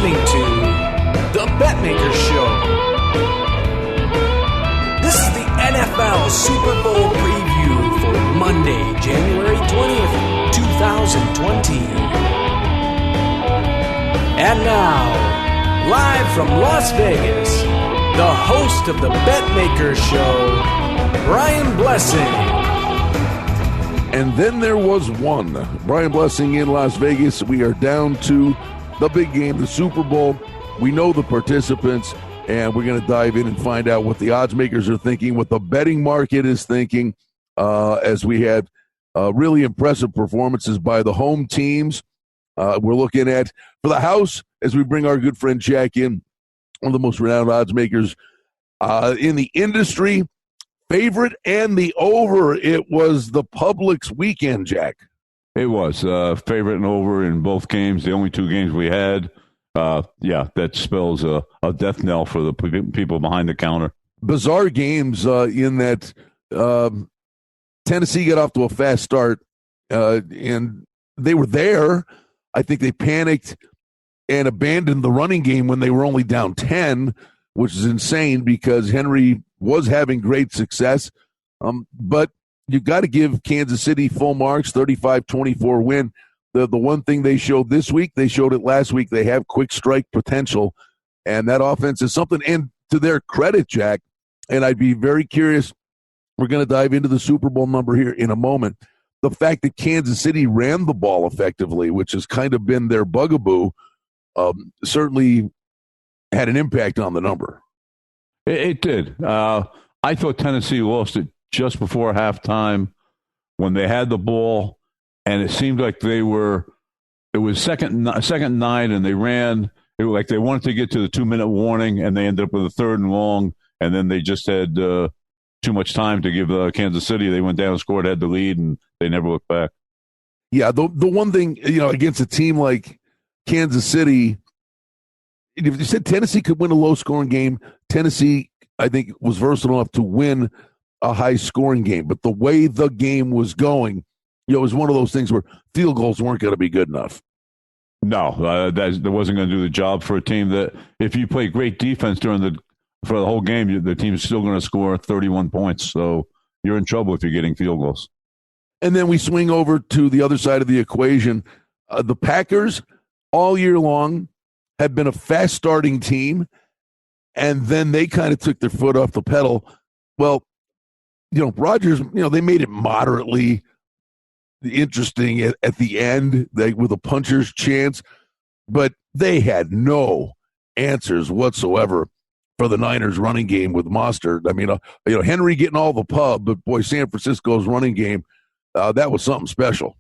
listening to the Betmaker Show. This is the NFL Super Bowl preview for Monday, January 20th, 2020. And now, live from Las Vegas, the host of the Betmaker Show, Brian Blessing. And then there was one. Brian Blessing in Las Vegas. We are down to the big game, the Super Bowl. We know the participants, and we're going to dive in and find out what the odds makers are thinking, what the betting market is thinking, as we had really impressive performances by the home teams. We're looking at, for the house, as we bring our good friend Jack in, one of the most renowned odds makers in the industry. Favorite and the over. It was the public's weekend, Jack. It was favorite and over in both games. The only two games we had. That spells a death knell for the people behind the counter. Bizarre games in that Tennessee got off to a fast start, and they were there. I think they panicked and abandoned the running game when they were only down 10, which is insane because Henry was having great success. But you got to give Kansas City full marks, 35-24 win. The one thing they showed this week, they showed it last week, they have quick strike potential, and that offense is something. And to their credit, Jack, and I'd be very curious, we're going to dive into the Super Bowl number here in a moment, the fact that Kansas City ran the ball effectively, which has kind of been their bugaboo, certainly had an impact on the number. It did. I thought Tennessee lost it just before halftime when they had the ball, and it seemed like it was second 9, and they ran. It was like they wanted to get to the 2-minute warning, and they ended up with a 3rd and long, and then they just had too much time to give Kansas City. They went down and scored, had the lead, and they never looked back. Yeah, the one thing, against a team like Kansas City, if you said Tennessee could win a low-scoring game, Tennessee, I think, was versatile enough to win a high-scoring game. But the way the game was going, it was one of those things where field goals weren't going to be good enough. No, that wasn't going to do the job for a team that, if you play great defense for the whole game, the team's still going to score 31 points. So you're in trouble if you're getting field goals. And then we swing over to the other side of the equation. The Packers, all year long, have been a fast-starting team, and then they kind of took their foot off the pedal. Well, Rodgers, they made it moderately interesting at the end with a puncher's chance, but they had no answers whatsoever for the Niners' running game with Mostert. I mean, Henry getting all the pub, but boy, San Francisco's running game, that was something special.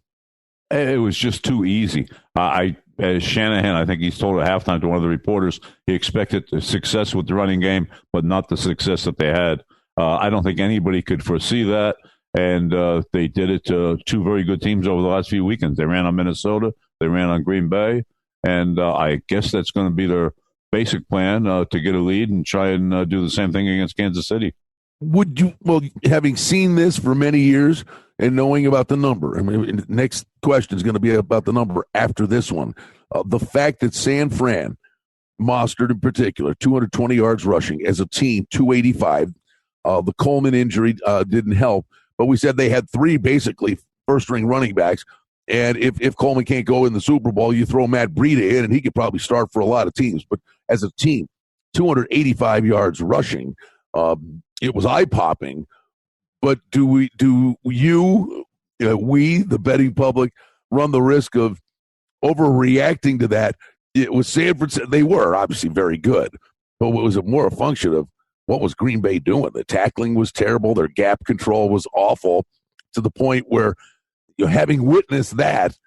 It was just too easy. As Shanahan, I think he's told at halftime to one of the reporters, he expected success with the running game, but not the success that they had. I don't think anybody could foresee that, and they did it to two very good teams over the last few weekends. They ran on Minnesota, they ran on Green Bay, and I guess that's going to be their basic plan, to get a lead and try and do the same thing against Kansas City. Having seen this for many years and knowing about the number, I mean, next question is going to be about the number after this one. The fact that San Fran, Mostert in particular, 220 yards rushing as a team, 285. The Coleman injury didn't help, but we said they had 3 basically first-string running backs, and if Coleman can't go in the Super Bowl, you throw Matt Breida in, and he could probably start for a lot of teams. But as a team, 285 yards rushing, it was eye-popping. But do we, the betting public, run the risk of overreacting to that? It was San Francisco. They were obviously very good, but was it more a function of what was Green Bay doing? The tackling was terrible. Their gap control was awful, to the point where, having witnessed that,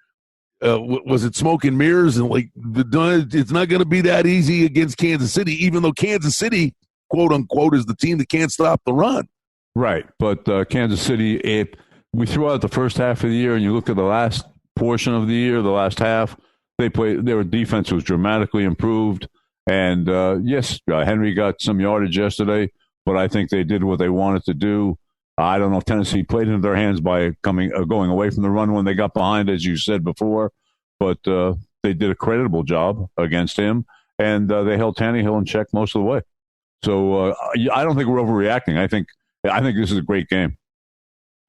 was it smoke and mirrors? And it's not going to be that easy against Kansas City, even though Kansas City, quote unquote, is the team that can't stop the run. Right, but Kansas City, if we threw out the first half of the year and you look at the last portion of the year, the last half, their defense was dramatically improved. And yes, Henry got some yardage yesterday, but I think they did what they wanted to do. I don't know if Tennessee played into their hands by going away from the run when they got behind, as you said before, but they did a creditable job against him. and they held Tannehill in check most of the way. So I don't think we're overreacting. I think this is a great game.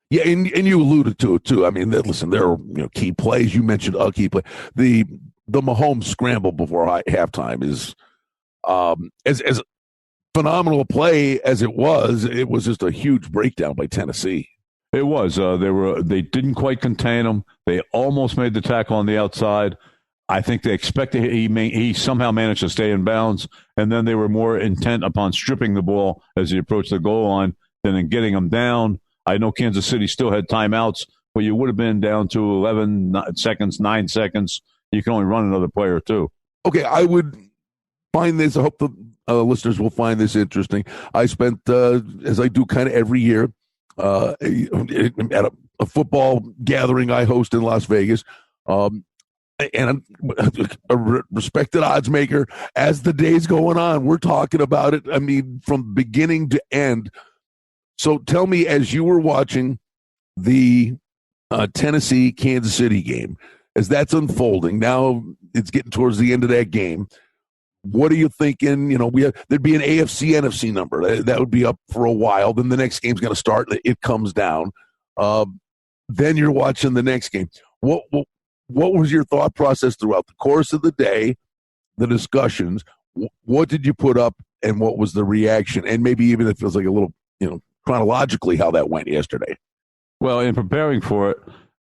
Yeah, and you alluded to it too. I mean, listen, there are key plays. You mentioned a key play. The Mahomes scramble before halftime is as phenomenal a play as it was just a huge breakdown by Tennessee. It was. They didn't quite contain him. They almost made the tackle on the outside. I think they expected he somehow managed to stay in bounds, and then they were more intent upon stripping the ball as he approached the goal line than in getting him down. I know Kansas City still had timeouts, but you would have been down to 11 seconds, 9 seconds. You can only run another player, too. Okay, I would find this. I hope the listeners will find this interesting. I spent, as I do kind of every year, at a football gathering I host in Las Vegas, and a respected odds maker. As the day's going on, we're talking about it, I mean, from beginning to end. So tell me, as you were watching the Tennessee-Kansas City game, as that's unfolding, now it's getting towards the end of that game, what are you thinking? There'd be an AFC-NFC number. That would be up for a while. Then the next game's going to start. It comes down. Then you're watching the next game. What was your thought process throughout the course of the day, the discussions? What did you put up, and what was the reaction? And maybe even it feels like a little, chronologically how that went yesterday. Well, in preparing for it,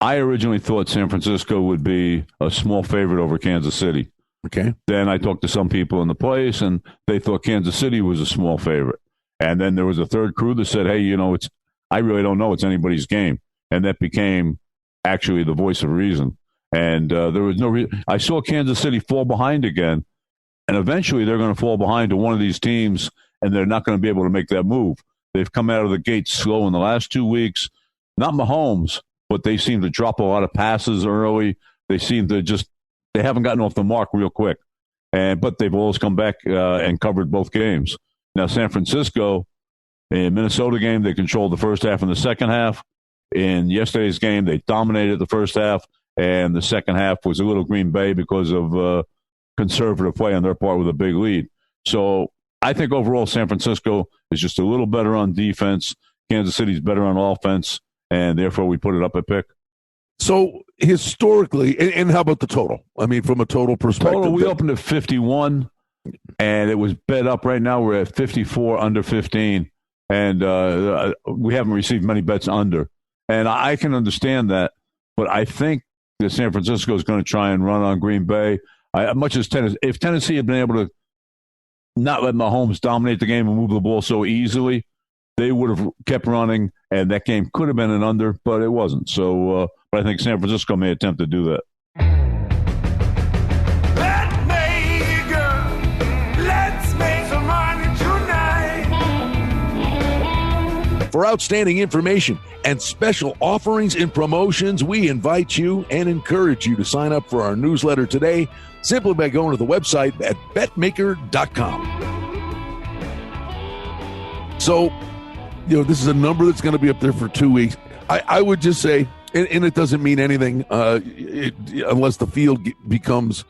I originally thought San Francisco would be a small favorite over Kansas City. Okay. Then I talked to some people in the place, and they thought Kansas City was a small favorite. And then there was a third crew that said, hey, I really don't know. It's anybody's game. And that became actually the voice of reason. And there was no reason. I saw Kansas City fall behind again, and eventually they're going to fall behind to one of these teams, and they're not going to be able to make that move. They've come out of the gate slow in the last 2 weeks. Not Mahomes, but they seem to drop a lot of passes early. They seem to they haven't gotten off the mark real quick. But they've always come back and covered both games. Now, San Francisco, in Minnesota game, they controlled the first half and the second half. In yesterday's game, they dominated the first half, and the second half was a little Green Bay because of conservative play on their part with a big lead. So I think overall San Francisco is just a little better on defense. Kansas City's better on offense, and therefore we put it up at pick. So historically, and how about the total? I mean, from a total perspective. Total, we opened at 51, and it was bet up. Right now we're at 54, under 15, and we haven't received many bets under. And I can understand that, but I think that San Francisco is going to try and run on Green Bay. Much as if Tennessee had been able to not let Mahomes dominate the game and move the ball so easily, they would have kept running, and that game could have been an under, but it wasn't. So, but I think San Francisco may attempt to do that. Betmaker, let's make some money tonight. For outstanding information and special offerings and promotions, we invite you and encourage you to sign up for our newsletter today simply by going to the website at betmaker.com. So, this is a number that's going to be up there for 2 weeks. I would just say, and it doesn't mean anything unless the field becomes,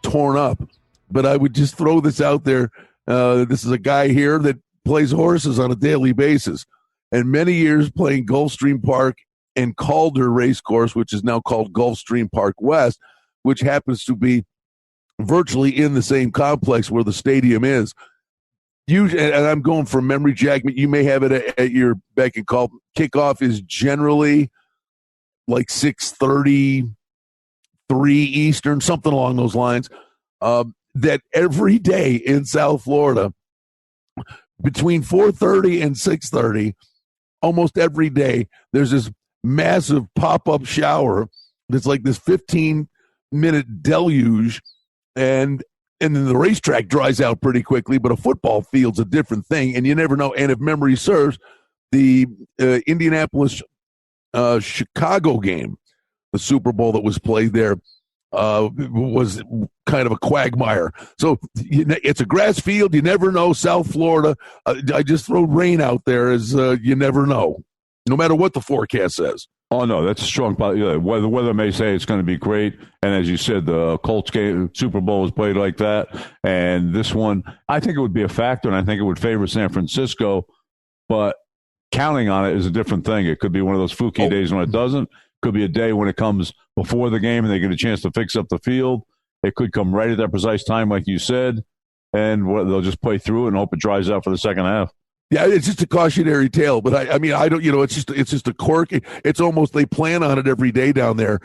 torn up. But I would just throw this out there. This is a guy here that plays horses on a daily basis, and many years playing Gulfstream Park and Calder Racecourse, which is now called Gulfstream Park West, which happens to be virtually in the same complex where the stadium is. And I'm going from memory, Jack, but you may have it at your beck and call. Kickoff is generally like 6:33 Eastern, something along those lines. That every day in South Florida, between 4:30 and 6:30, almost every day, there's this massive pop-up shower that's like this 15-minute deluge, and then the racetrack dries out pretty quickly, but a football field's a different thing, and you never know. And if memory serves, the Indianapolis-Chicago game, the Super Bowl that was played there, was kind of a quagmire. So it's a grass field. You never know. South Florida, I just throw rain out there as you never know, no matter what the forecast says. Oh, no, that's a strong. The weather may say it's going to be great. And as you said, the Colts game, Super Bowl was played like that. And this one, I think it would be a factor, and I think it would favor San Francisco. But counting on it is a different thing. It could be one of those fluky days when it doesn't. Could be a day when it comes before the game and they get a chance to fix up the field. It could come right at that precise time, like you said, and they'll just play through it and hope it dries out for the second half. Yeah, it's just a cautionary tale, but I mean, I don't, it's just a quirk. It's almost, they plan on it every day down there,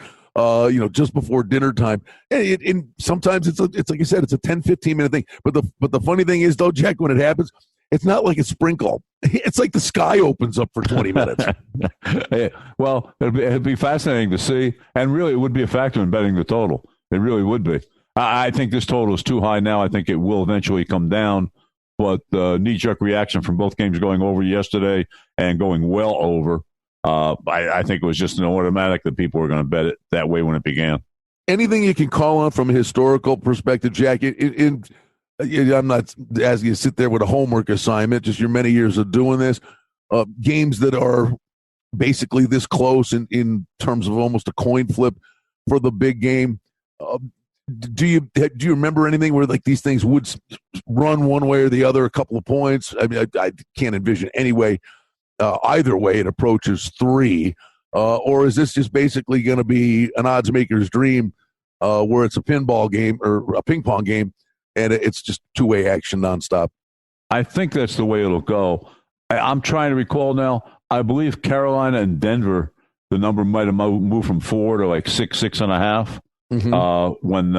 just before dinner time. And sometimes it's like you said, it's a 10, 15-minute thing. But the funny thing is, though, Jack, when it happens, it's not like a sprinkle. It's like the sky opens up for 20 minutes. Well, it'd be fascinating to see, and really it would be a factor in betting the total. It really would be. I think this total is too high now. I think it will eventually come down. But the knee-jerk reaction from both games going over yesterday and going well over, I think it was just an automatic that people were going to bet it that way when it began. Anything you can call on from a historical perspective, Jack? I'm not asking you to sit there with a homework assignment, just your many years of doing this. Games that are basically this close in terms of almost a coin flip for the big game. Do you remember anything where like these things would run one way or the other, a couple of points? I mean, I can't envision either way it approaches 3. Or is this just basically going to be an odds maker's dream where it's a pinball game or a ping pong game and it's just two-way action nonstop? I think that's the way it'll go. I'm trying to recall now. I believe Carolina and Denver, the number might have moved from 4 to like 6.5. Mm-hmm. When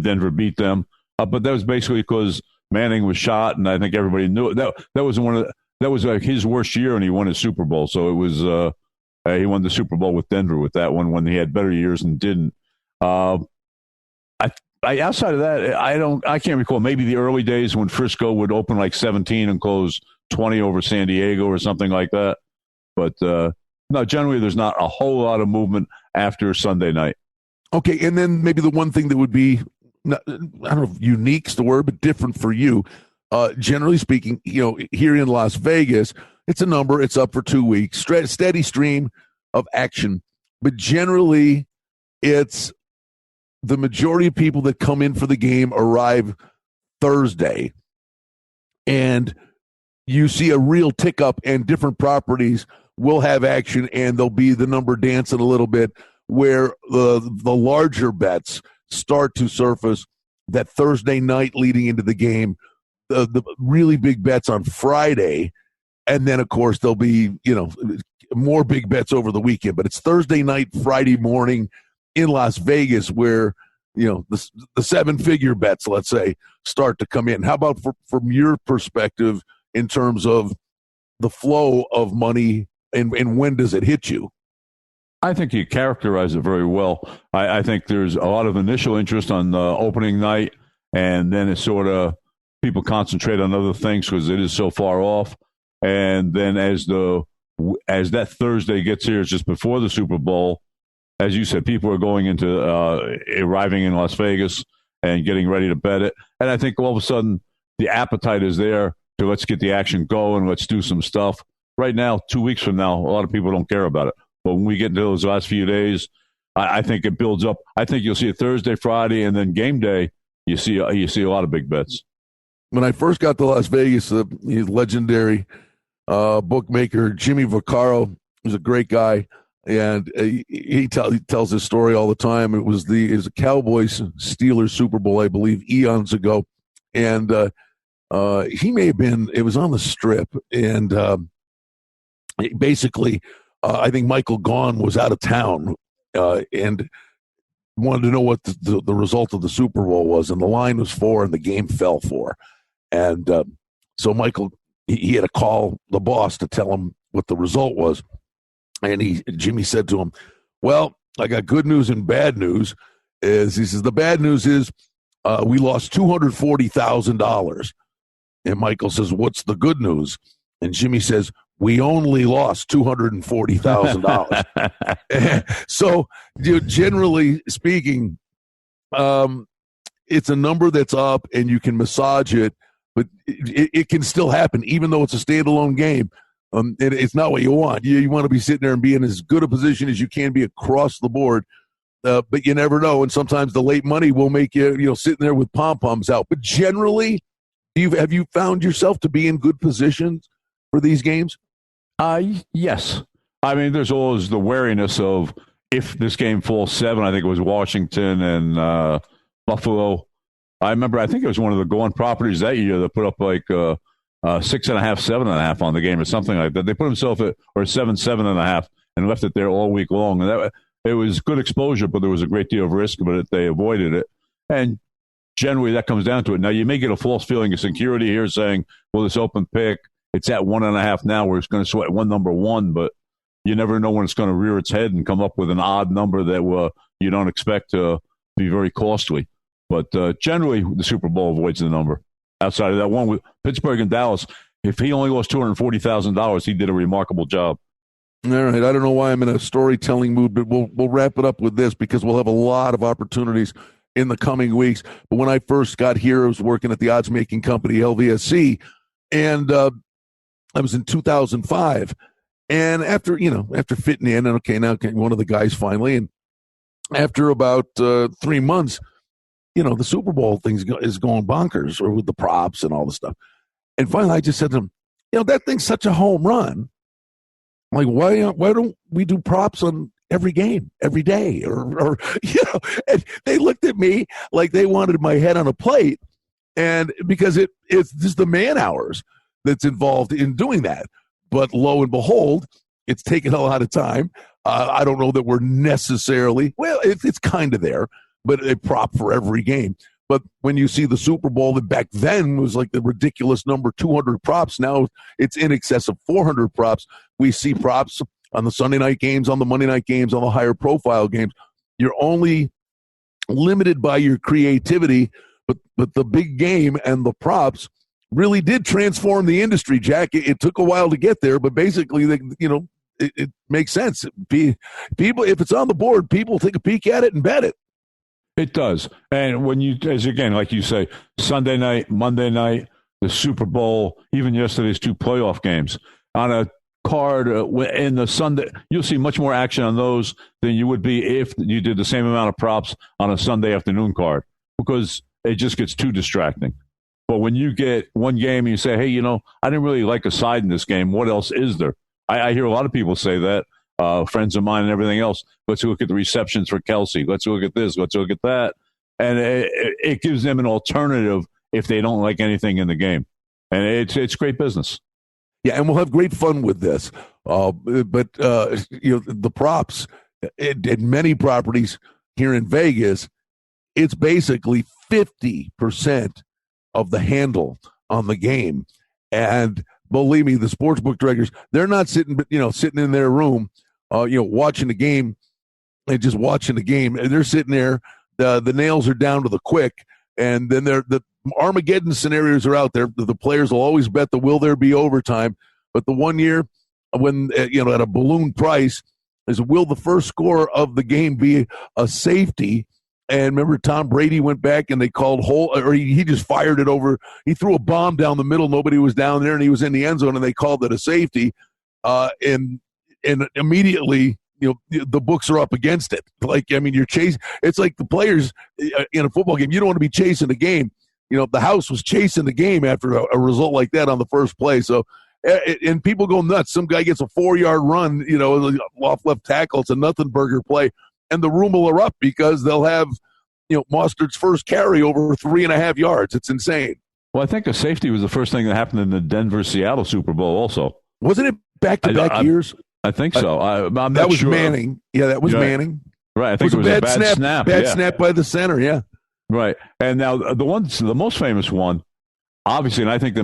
Denver beat them, but that was basically because Manning was shot, and I think everybody knew it. That was that was like his worst year, and he won a Super Bowl. So it was he won the Super Bowl with Denver with that one when he had better years and didn't. Outside of that, I can't recall. Maybe the early days when Frisco would open like 17 and close 20 over San Diego or something like that. But no, generally there's not a whole lot of movement after Sunday night. Okay, and then maybe the one thing that would be, I don't know if unique's the word, but different for you, generally speaking, here in Las Vegas, it's a number, it's up for 2 weeks, steady stream of action. But generally, it's the majority of people that come in for the game arrive Thursday. And you see a real tick up, and different properties will have action, and there'll be the number dancing a little bit, where the larger bets start to surface that Thursday night leading into the game, the really big bets on Friday, and then, of course, there'll be, more big bets over the weekend. But it's Thursday night, Friday morning in Las Vegas where, the 7-figure bets, let's say, start to come in. How about from your perspective in terms of the flow of money and when does it hit you? I think you characterize it very well. I think there's a lot of initial interest on the opening night, and then it's sort of people concentrate on other things because it is so far off. And then as that Thursday gets here, it's just before the Super Bowl, as you said, people are going into arriving in Las Vegas and getting ready to bet it. And I think all of a sudden the appetite is there to let's get the action going, let's do some stuff. Right now, 2 weeks from now, a lot of people don't care about it. But when we get into those last few days, I think it builds up. I think you'll see it Thursday, Friday, and then game day. You see a lot of big bets. When I first got to Las Vegas, the legendary bookmaker Jimmy Vaccaro was a great guy, and he tells this story all the time. It was a Cowboys Steelers Super Bowl, I believe, eons ago, and he may have been. It was on the Strip, and basically. I think Michael Gaughan was out of town and wanted to know what the result of the Super Bowl was, and the line was 4 and the game fell 4. And so Michael, he had to call the boss to tell him what the result was. And Jimmy said to him, well, I got good news and bad news. He says, the bad news is we lost $240,000. And Michael says, what's the good news? And Jimmy says, we only lost $240,000. So, generally speaking, it's a number that's up, and you can massage it, but it can still happen, even though it's a standalone game. It's not what you want. You want to be sitting there and be in as good a position as you can be across the board. But you never know, and sometimes the late money will make you sitting there with pom-poms out. But generally, have you found yourself to be in good positions for these games? Yes. I mean, there's always the wariness of if this game falls 7, I think it was Washington and Buffalo. I think it was one of the Gone properties that year that put up like 6.5, 7.5 on the game or something like that. They put themselves at 7.5, and left it there all week long. And it was good exposure, but there was a great deal of risk, but they avoided it. And generally, that comes down to it. Now, you may get a false feeling of security here saying, well, this open pick, it's at 1.5 now where it's going to sweat number 1, but you never know when it's going to rear its head and come up with an odd number that you don't expect to be very costly. But generally, the Super Bowl avoids the number. Outside of that one with Pittsburgh and Dallas, if he only lost $240,000, he did a remarkable job. All right. I don't know why I'm in a storytelling mood, but we'll wrap it up with this because we'll have a lot of opportunities in the coming weeks. But when I first got here, I was working at the odds-making company, LVSC, and I was in 2005. And after fitting in, and okay, now one of the guys finally, and after about 3 months, the Super Bowl thing is going bonkers, or with the props and all the stuff. And finally, I just said to him, that thing's such a home run. Like, why don't we do props on every game, every day? Or and they looked at me like they wanted my head on a plate. And because it's just the man hours that's involved in doing that. But lo and behold, it's taken a lot of time. I don't know that we're necessarily, it's kind of there, but a prop for every game. But when you see the Super Bowl that back then was like the ridiculous number 200 props, now it's in excess of 400 props. We see props on the Sunday night games, on the Monday night games, on the higher profile games. You're only limited by your creativity, but the big game and the props really did transform the industry, Jack. It took a while to get there, but basically, it makes sense. People, if it's on the board, people take a peek at it and bet it. It does. And when like you say, Sunday night, Monday night, the Super Bowl, even yesterday's 2 playoff games, on a card in the Sunday, you'll see much more action on those than you would be if you did the same amount of props on a Sunday afternoon card, because it just gets too distracting. But when you get one game and you say, hey, I didn't really like a side in this game, what else is there? I hear a lot of people say that. Friends of mine and everything else. Let's look at the receptions for Kelsey. Let's look at this. Let's look at that. And it gives them an alternative if they don't like anything in the game. And it's great business. Yeah, and we'll have great fun with this. But the props at many properties here in Vegas, it's basically 50% of the handle on the game. And believe me, the sportsbook directors, they're not sitting in their room, watching the game and just watching the game. And they're sitting there, the nails are down to the quick, and then the Armageddon scenarios are out there. The players will always bet the will there be overtime. But the one year when, at a balloon price is, will the first score of the game be a safety? And remember, Tom Brady went back and they called he just fired it over. He threw a bomb down the middle. Nobody was down there, and he was in the end zone, and they called it a safety. And immediately, the books are up against it. You're chasing. It's like the players in a football game. You don't want to be chasing the game. The house was chasing the game after a result like that on the first play. So, and people go nuts. Some guy gets a 4-yard run, off left tackle. It's a nothing burger play. And the room will erupt because they'll have, Mostert's first carry over 3.5 yards. It's insane. Well, I think a safety was the first thing that happened in the Denver-Seattle Super Bowl also. Wasn't it back-to-back years? I think so. I'm that not was sure. Manning. Yeah, that was Manning. Right. I think it was a bad snap. Bad snap by the center, yeah. Right. And now the most famous one, obviously, and I think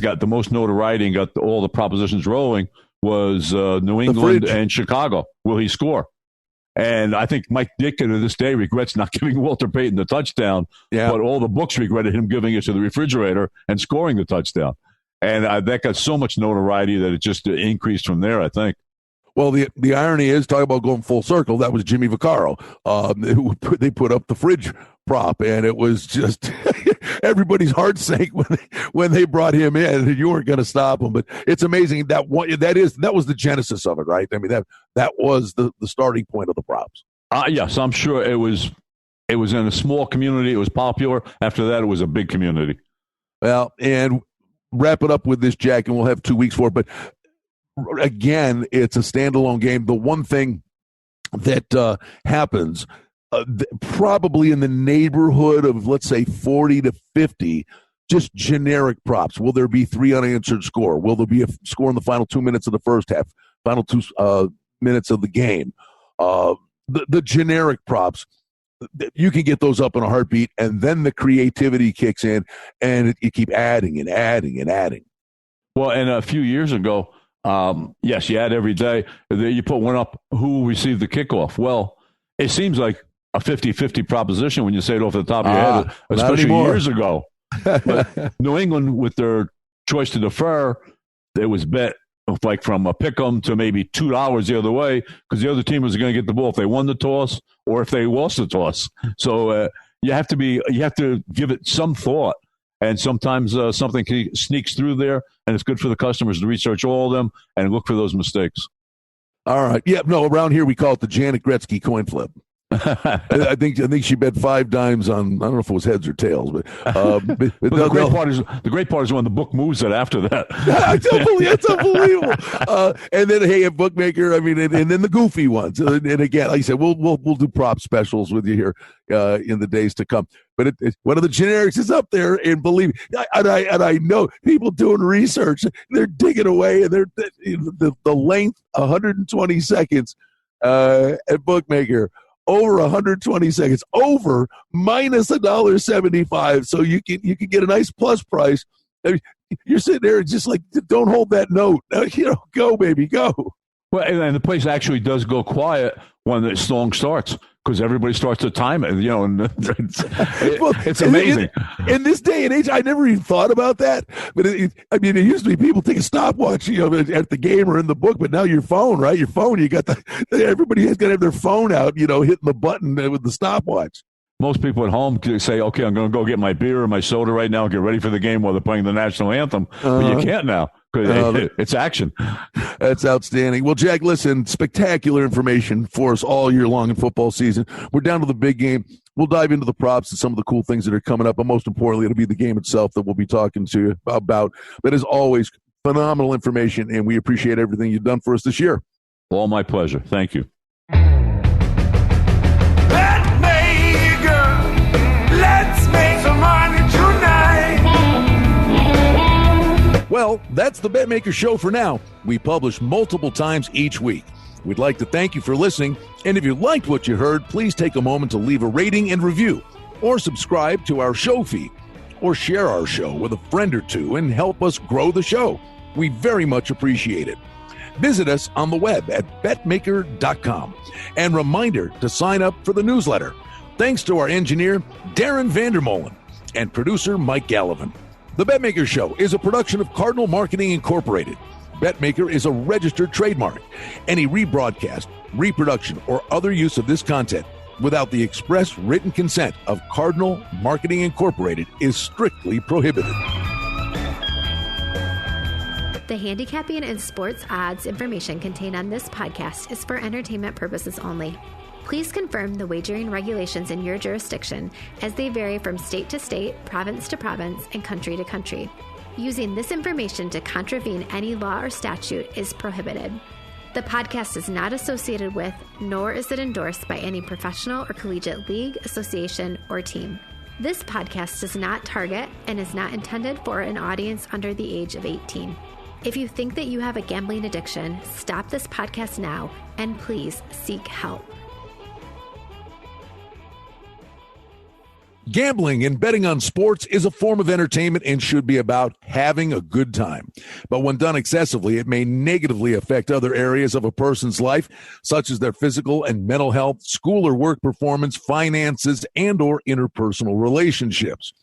got the most notoriety and got all the propositions rolling, was New England and Chicago. Will he score? And I think Mike Ditka to this day regrets not giving Walter Payton the touchdown, but all the books regretted him giving it to the refrigerator and scoring the touchdown. And that got so much notoriety that it just increased from there, I think. Well, the irony is, talk about going full circle, that was Jimmy Vaccaro. They put up the fridge prop, and it was just everybody's heart sank when they brought him in. You weren't going to stop him, but it's amazing that was the genesis of it, right? I mean, that was the starting point of the props. Yes, I'm sure it was in a small community. It was popular. After that, it was a big community. Well, and wrap it up with this, Jack, and we'll have 2 weeks for it. But again, it's a standalone game. The one thing that happens, probably in the neighborhood of, let's say, 40 to 50, just generic props. Will there be 3 unanswered score? Will there be a score in the final 2 minutes of the first half, final 2 minutes of the game? The generic props, you can get those up in a heartbeat, and then the creativity kicks in, and you keep adding and adding and adding. Well, and a few years ago, yes, you add every day. You put one up, who received the kickoff? Well, it seems like a 50-50 proposition when you say it off the top of your head, especially years ago. But New England, with their choice to defer, it was bet like from a pick 'em to maybe $2 the other way, because the other team was going to get the ball if they won the toss or if they lost the toss. So you have to give it some thought, and sometimes something sneaks through there, and it's good for the customers to research all of them and look for those mistakes. All right. Yeah. No, around here we call it the Janet Gretzky coin flip. I think she bet 5 dimes on, I don't know if it was heads or tails, but the great part is when the book moves it after that. It's unbelievable. And then, hey, a bookmaker, I mean, and then the goofy ones. And again, like I said, we'll do prop specials with you here in the days to come. But one of the generics is up there, and believe me, and I know people doing research, they're digging away, and the length 120 seconds at bookmaker. Over 120 seconds, over minus $1.75. So you can get a nice plus price. I mean, you're sitting there just like, don't hold that note. Go, baby, go. Well, and the place actually does go quiet when the song starts, because everybody starts to time it. And it's amazing. In this day and age, I never even thought about that. But it used to be people take a stopwatch, at the game or in the book. But now your phone, right? Your phone, you got everybody has got to have their phone out, hitting the button with the stopwatch. Most people at home say, okay, I'm going to go get my beer or my soda right now and get ready for the game while they're playing the national anthem. But you can't now, because it's action. That's outstanding. Well, Jack, listen, spectacular information for us all year long in football season. We're down to the big game. We'll dive into the props and some of the cool things that are coming up. But most importantly, it'll be the game itself that we'll be talking to you about. But as always, phenomenal information, and we appreciate everything you've done for us this year. All my pleasure. Thank you. Let's make some money tonight. Well, that's the Betmaker Show for now. We publish multiple times each week. We'd like to thank you for listening, and if you liked what you heard, please take a moment to leave a rating and review, or subscribe to our show feed, or share our show with a friend or two and help us grow the show. We very much appreciate it. Visit us on the web at betmaker.com, and reminder to sign up for the newsletter. Thanks to our engineer, Darren Vandermolen, and producer, Mike Gallivan. The Betmaker Show is a production of Cardinal Marketing Incorporated. Betmaker is a registered trademark. Any rebroadcast, reproduction, or other use of this content without the express written consent of Cardinal Marketing Incorporated is strictly prohibited. The handicapping and sports odds information contained on this podcast is for entertainment purposes only. Please confirm the wagering regulations in your jurisdiction, as they vary from state to state, province to province, and country to country. Using this information to contravene any law or statute is prohibited. The podcast is not associated with, nor is it endorsed by any professional or collegiate league, association, or team. This podcast does not target and is not intended for an audience under the age of 18. If you think that you have a gambling addiction, stop this podcast now and please seek help. Gambling and betting on sports is a form of entertainment and should be about having a good time. But when done excessively, it may negatively affect other areas of a person's life, such as their physical and mental health, school or work performance, finances, and or interpersonal relationships.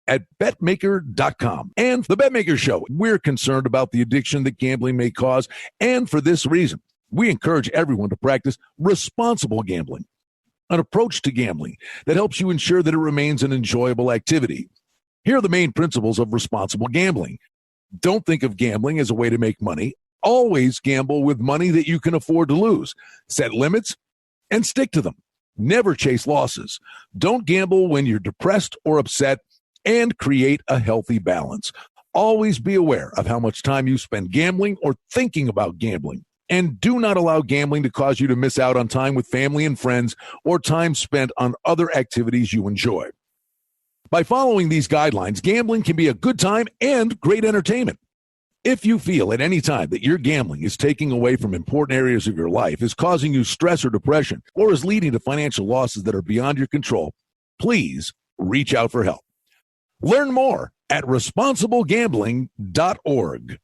At Betmaker.com and the Betmaker Show, we're concerned about the addiction that gambling may cause, and for this reason. We encourage everyone to practice responsible gambling, an approach to gambling that helps you ensure that it remains an enjoyable activity. Here are the main principles of responsible gambling. Don't think of gambling as a way to make money. Always gamble with money that you can afford to lose. Set limits and stick to them. Never chase losses. Don't gamble when you're depressed or upset, and create a healthy balance. Always be aware of how much time you spend gambling or thinking about gambling. And do not allow gambling to cause you to miss out on time with family and friends or time spent on other activities you enjoy. By following these guidelines, gambling can be a good time and great entertainment. If you feel at any time that your gambling is taking away from important areas of your life, is causing you stress or depression, or is leading to financial losses that are beyond your control, please reach out for help. Learn more at responsiblegambling.org.